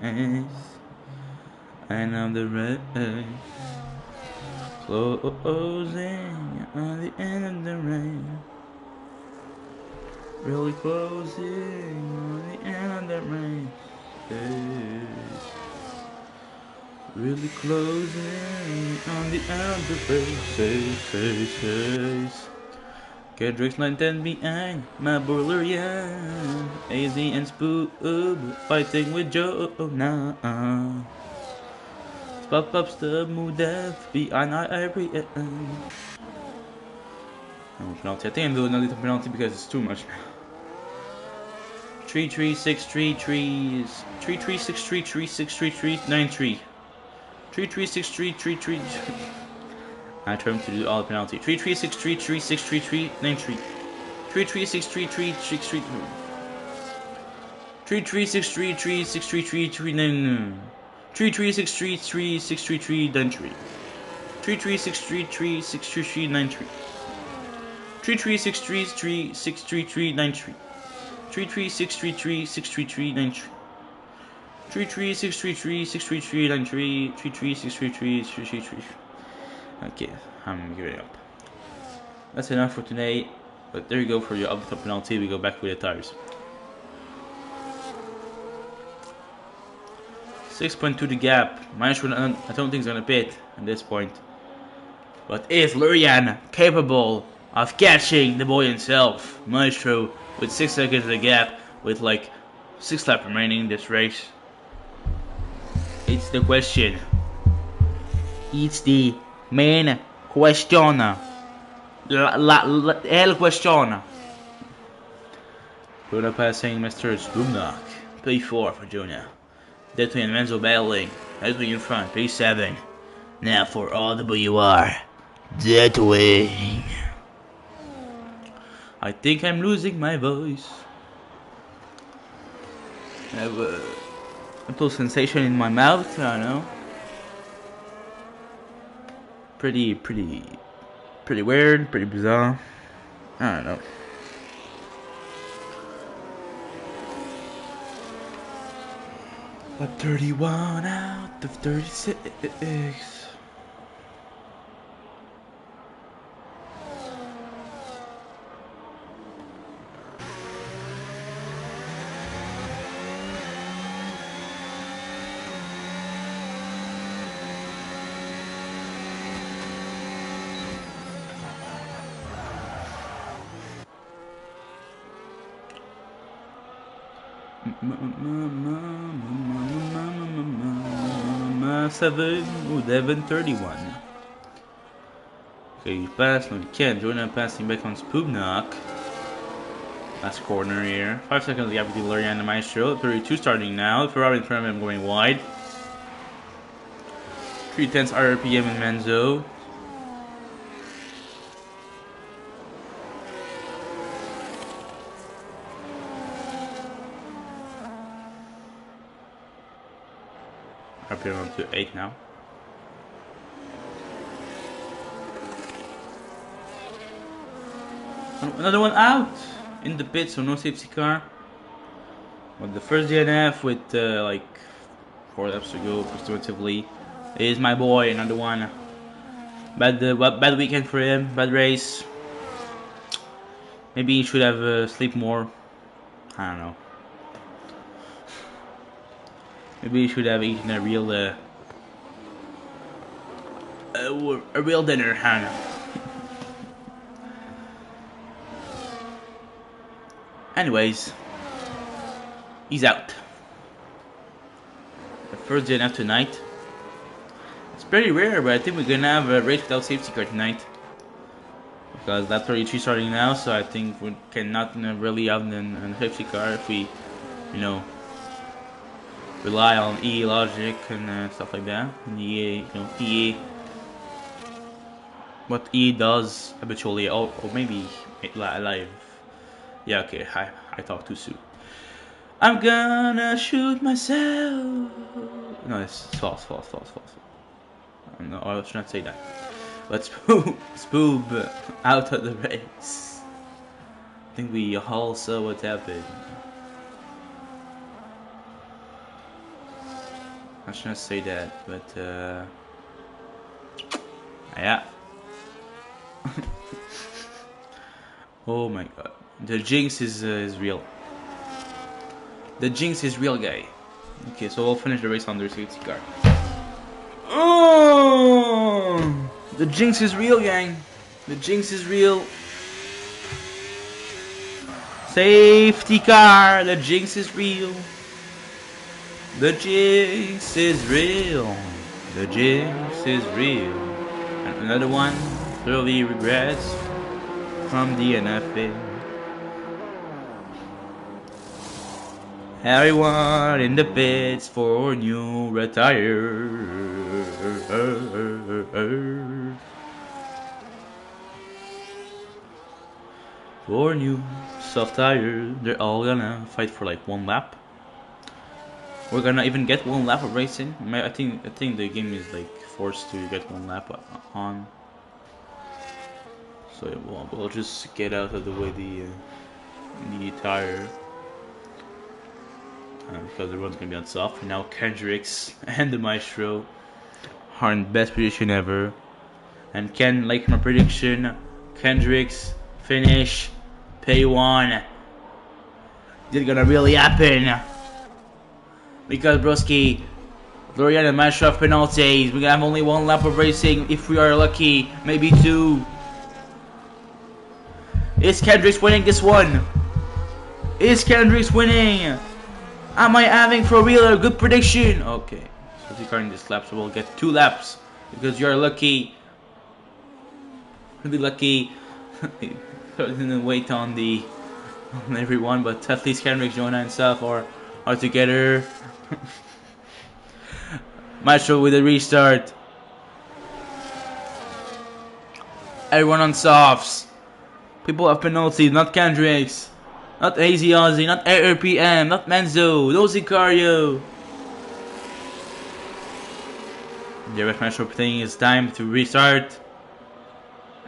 closing on the end of the race, really closing on the end of the race. Really closing on the end of the race. Kendrick's line 10 behind, my boy Lurian, AZ and Spoob fighting with Joe now. Pop up stub, Mudav behind IRPM. No penalty. I think I'm doing a little penalty because it's too much now. 3-3-6-3-3-3-3-6-3-3-6-3-3-9-3. 3-3-6-3-3-3. I try to do all the penalty. 3-3-6-3-3-6-3-3-9-3. 3-3-6-3-3-6-3-3. 3-3-6-3-3-6-3-3-3-9. 3-3-6-3-3-6-3-3-9-3. 3363363393. 3363363393. 3363363393. 3363363393. 3363363393. Okay, I'm giving up. That's enough for today. But there you go for your up top penalty. We go back with the tires. 6.2 the gap. Maestro, I don't think he's gonna pit at this point. But is Lurian capable of catching the boy himself, Maestro, with 6 seconds of the gap, with like 6 laps remaining in this race? It's the question. It's the main question. El question. Bruno passing Mr. Spoomnock. P4 for Junior. Deadwing and Renzo battling. Deadwing in front, P7. Now for RWR. Deadwing. I think I'm losing my voice. I have a little sensation in my mouth, I don't know. Pretty weird, pretty bizarre. I don't know. But 31 out of 36. Seven or 11:31. Okay, you pass. No, you can't. Jordan passing back on Spoopnock. Last corner here. 5 seconds gap between Lurian and Maestro. 32 starting now. Ferrari in front of him going wide. 3/10 RPM in Menzo. RPM up to 8 now. Another one out in the pit, so no safety car. But the first DNF with like 4 laps to go, approximately, is my boy. Another one. Bad weekend for him. Bad race. Maybe he should have slept more. I don't know. Maybe you should have eaten a real dinner, I don't know. Anyways, he's out. The first DNF tonight. It's pretty rare, but I think we're gonna have a race without safety car tonight. Because that's 33 starting now, so I think we cannot really have a safety car if we, you know, rely on EA logic and stuff like that. And EA, what EA does habitually, or maybe live. Yeah, okay, I talk too soon. I'm gonna shoot myself. No, it's false. No, I should not say that. But Spoob out of the race. I think we all saw what happened. I shouldn't say that, but yeah. Oh my god, the jinx is real. The jinx is real, guy. Okay, so we'll finish the race under safety car. Oh, the jinx is real, gang. The jinx is real. Safety car. The jinx is real. The jinx is real. The jinx is real. And another one, thoroughly regrets from the NFA. Everyone in the pits for new retire. For new soft tire, they're all gonna fight for like 1 lap. we're gonna even get one lap of racing. I think the game is like forced to get one lap on. So we'll just get out of the way the tire. Because everyone's gonna be on soft. Now Kendricks and the Maestro are in best position ever. And Ken, like my prediction, Kendricks finish P1. This is gonna really happen. Because broski, Lorian and Maestro have penalties. We're gonna have only one lap of racing if we are lucky, maybe two. Is Kendricks winning this one? Is Kendricks winning? Am I having for real a good prediction? Okay, so if you count this lap, so we'll get 2 laps because you're lucky. Really lucky. Didn't wait on everyone, but at least Kendrick, Jonah, and stuff are together. Maestro with a restart. Everyone on softs. People have penalties, not Kendricks. Not AZ Aussie, not RPM, not Menzo, no Sicario. The rest Maestro thing is time to restart.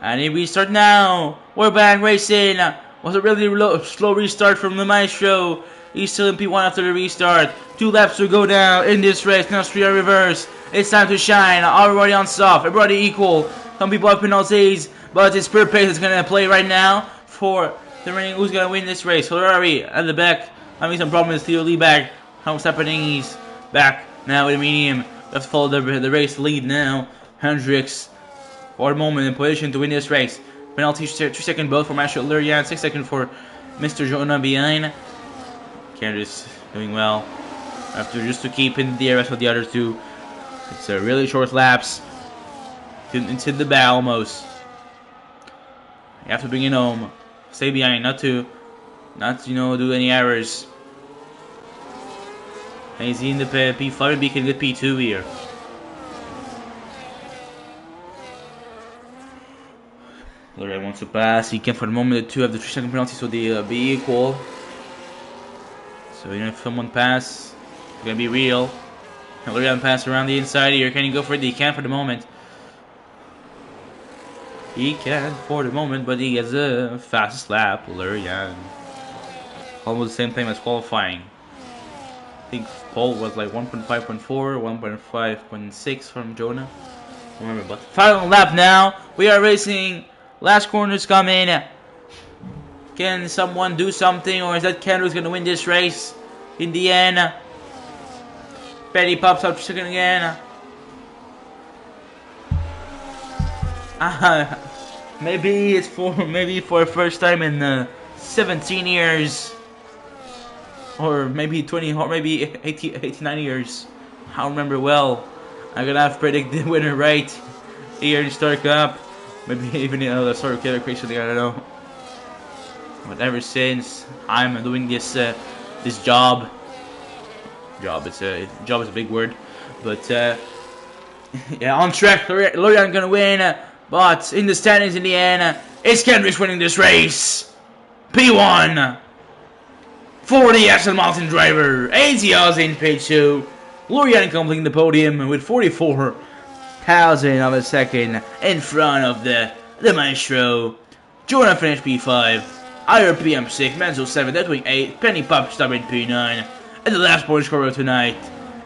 And he restart now. We're back racing. Was a really slow restart from the Maestro. He's still in P1 after the restart. 2 laps to go down in this race. Now Austria reverse. It's time to shine. Everybody on soft. Everybody equal. Some people have penalties, but it's pure pace is gonna play right now for determining who's gonna win this race. Ferrari at the back. Having some problems. Theo Lee back. What's happening? He's back now with a medium. We have to follow the race lead now. Hendricks for a moment in position to win this race. Penalty 3-second both for Maestro Lurian, 6-second for Mr. Jonah behind. Candace doing well. After just to keep in the rest of the other two. It's a really short laps. Into the bow almost. You have to bring it home. Stay behind, not to do any errors. And he's in the P5 and can get P2 here. Lorian wants to pass. He can for the moment. The two have the 3-second penalty, so they'll be equal. So even if someone pass, it's gonna be real. And Lorian pass around the inside here. Can he go for it? He can for the moment. He can for the moment, but he has a fastest lap. Lorian. Almost the same time as qualifying. I think Paul was like 1.5.4, 1.5.6 from Jonah. I don't remember, but final lap now. We are racing. Last corner's coming. Can someone do something, or is that Kendrick's gonna win this race in the end? Petty pops up second again. Maybe it's for the first time in 17 years, or maybe 20, or maybe 89 years. I don't remember well. I'm gonna have to predict the winner right here in Star Cup. Maybe even the sort of killer creation thing, I don't know. But ever since I'm doing this this job, is a big word, but yeah, on track. Lorian gonna win, but in the standings in the end, it's Kendricks winning this race. P1 for the Aston Martin driver. AZ Aussie in P2. Lorian completing the podium with 44,000 of a second in front of the Maestro. Jonah finished P5. IRPM 6, Menzo 7, Deathwing 8, Penny Pop stopping P9. And the last point scorer tonight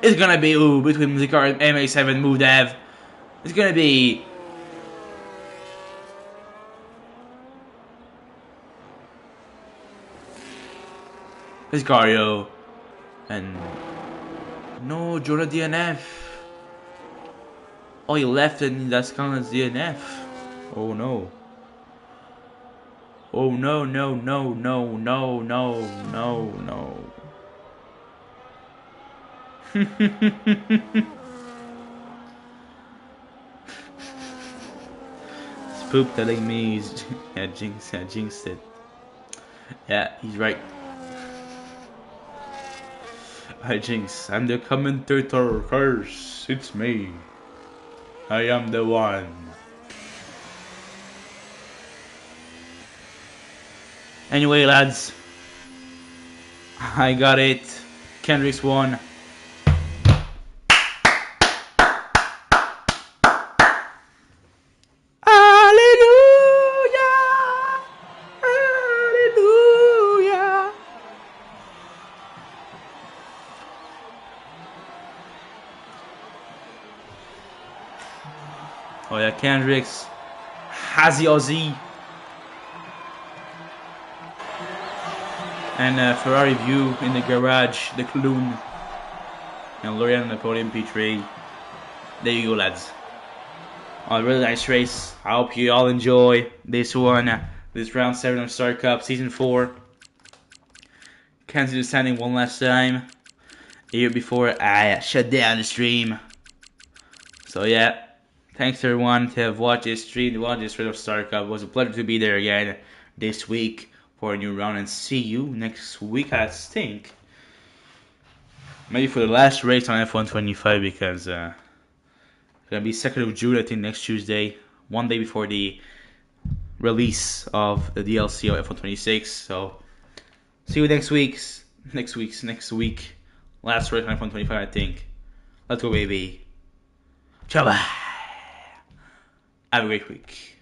is gonna be between Zikar and MA7 Mudav. It's gonna be Zikario and no Jonah DNF. Oh, he left and that's counted as DNF. Oh no. Oh no, no, no, no, no, no, no, no. Spook telling me he's I jinxed it. Yeah, he's right. I jinx. I'm the commentator. Curse. It's me. I am the one. Anyway, lads, I got it. Kendricks won. Oh yeah, Kendricks, Hazy Ozzy, and Ferrari View in the garage, the Clune, and Lorian on the podium P3. There you go, lads. A really nice race. I hope you all enjoy this one, this round 7 of Star Cup Season 4. Cancel the standing one last time. The year before I shut down the stream. So yeah, thanks everyone to have watched this stream, to watch this round of Star Cup. It was a pleasure to be there again this week for a new round, and see you next week, I think. Maybe for the last race on F125, because it's gonna be 2nd of June, I think, next Tuesday, one day before the release of the DLC of F126. So see you next week. Last race on F125, I think. Let's go, baby. Ciao, bye. Have a great week.